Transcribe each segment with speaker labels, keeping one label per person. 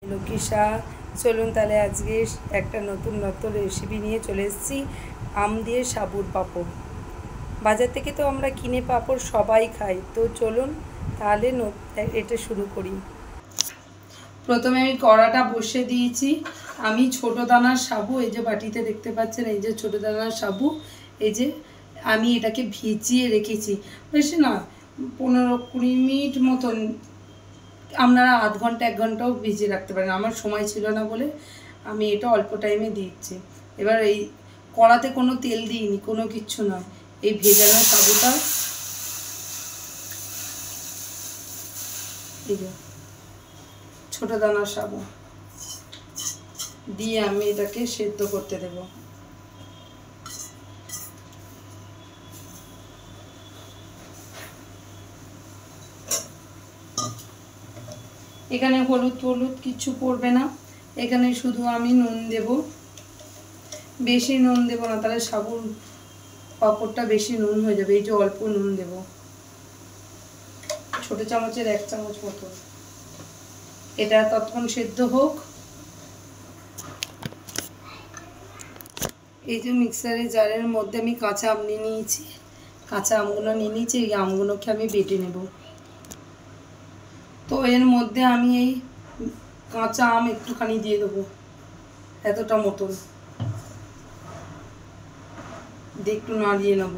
Speaker 1: লক্ষ্মীশা চলুন তাহলে আজকে একটা নতুন রেসিপি নিয়ে চলে এসেছি। আম দিয়ে সাবুর পাঁপড়। বাজার থেকে তো আমরা কিনে পাঁপড় সবাই খাই, তো চলুন তাহলে এটা শুরু করি। প্রথমে আমি কড়াটা বসে দিয়েছি। আমি ছোট দানার সাবু, এই যে বাটিতে দেখতে পাচ্ছেন, এই যে ছোট দানার সাবু, এই যে আমি এটাকে ভিজিয়ে রেখেছি বেশি না, 15-20 মিনিট মতন। আপনারা আধ ঘন্টা 1 ঘন্টাও ভিজিয়ে রাখতে পারেন। আমার সময় ছিল না বলে আমি এটা অল্প টাইমে দিচ্ছি। এবার এই কড়াতে কোনো তেল দিইনি, কোনো কিচ্ছু নয়। এই ভেজানো সাবুটা, এই যে ছোটো দানার সাবু দিয়ে আমি এটাকে সেদ্ধ করতে দেব। এখানে হলুদ কিছু পড়বে না, এখানে শুধু আমি নুন দেব। বেশি নুন দেব না, তাহলে সাবুর পাঁপড়টা বেশি নুন হয়ে যাবে। এই যে অল্প নুন দেব, ছোট চামচের 1 চামচ মতো। এটা ততক্ষণ সেদ্ধ হোক। এই যে মিক্সারের জারের মধ্যে আমি কাঁচা আম নিয়ে নিয়েছি। কাঁচা আমগুলো নিয়ে নিয়েছি, এই আমগুলোকে আমি বেটে নেব। তো এর মধ্যে আমি এই কাঁচা আম একটুখানি দিয়ে দেবো, এতটা মতন দিয়ে একটু নাড়িয়ে নেব।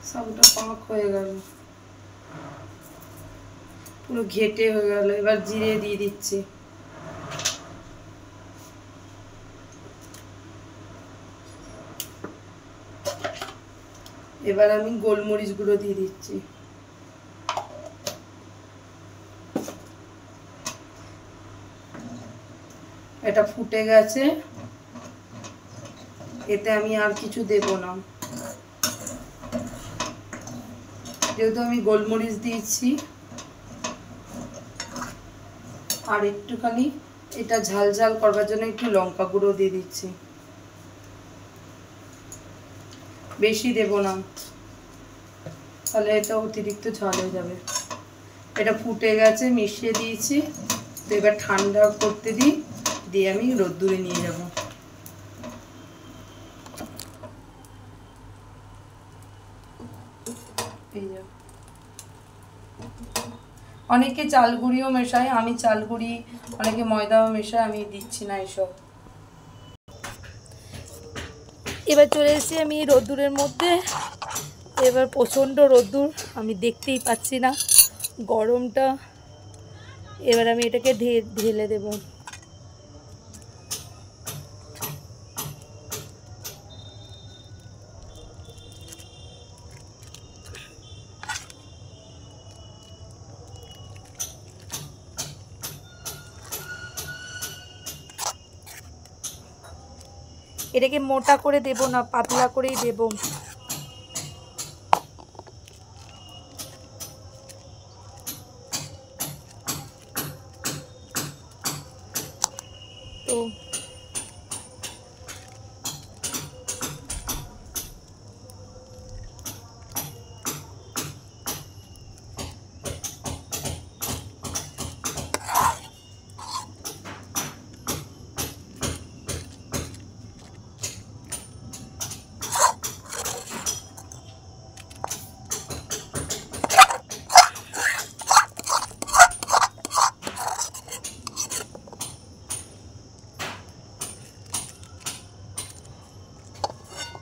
Speaker 1: সাবুটা পাক হয়ে গেল, পুরো ঘেটে হয়ে গেল। এবার জিরে দিয়ে দিচ্ছি। এবার আমি গোলমরিচ গুঁড়ো দিয়ে দিচ্ছি। এটা ফুটে গেছে, এতে আমি আর কিছু দেব না, যেহেতু আমি গোলমরিচ দিয়েছি। আর একটুখানি এটা ঝাল ঝাল করবার জন্য একটু লঙ্কা গুঁড়ো দিয়ে দিচ্ছি, বেশি দেব না, তাহলে এটা অতিরিক্ত ঝাল হয়ে যাবে। এটা ফুটে গেছে, মিশিয়ে দিয়েছি। তো এবার ঠান্ডা করতে দিয়ে আমি রোদ্দুরে নিয়ে যাব। এই যে অনেকে চাল গুঁড়িও মেশায়, আমি চাল গুঁড়ি, অনেকে ময়দাও মেশায়, আমি দিচ্ছি না এসব। এবার চলে এসেছি আমি রোদ্দুরের মধ্যে। এবার প্রচণ্ড রোদ্দুর, আমি দেখতেই পাচ্ছি না গরমটা। এবার আমি এটাকে ঢেলে দেব। এটাকে মোটা করে দেব না, পাতলা করেই দেব। তো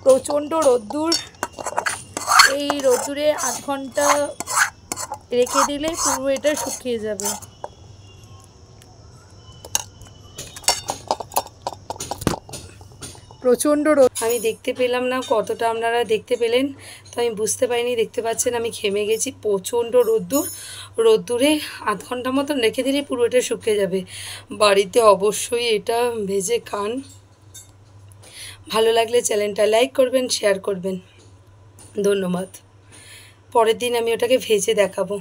Speaker 1: প্রচণ্ড রোদ্দুর, এই রোদ্দুরে আধ ঘন্টা রেখে দিলে পুরো এটা শুকিয়ে যাবে। প্রচণ্ড রোদ, আমি দেখতে পেলাম না কতটা আপনারা দেখতে পেলেন, তো আমি বুঝতে পারিনি। দেখতে পাচ্ছেন আমি ঘেমে গেছি। প্রচণ্ড রোদ্দুরে আধ ঘন্টা মতন রেখে দিলে পুরো এটা শুকিয়ে যাবে। বাড়িতে অবশ্যই এটা ভেজে খান। ভালো লাগলে চ্যানেলটা লাইক করবেন, শেয়ার করবেন। ধন্যবাদ। পরের দিন আমি ওটাকে ভেজে দেখাবো।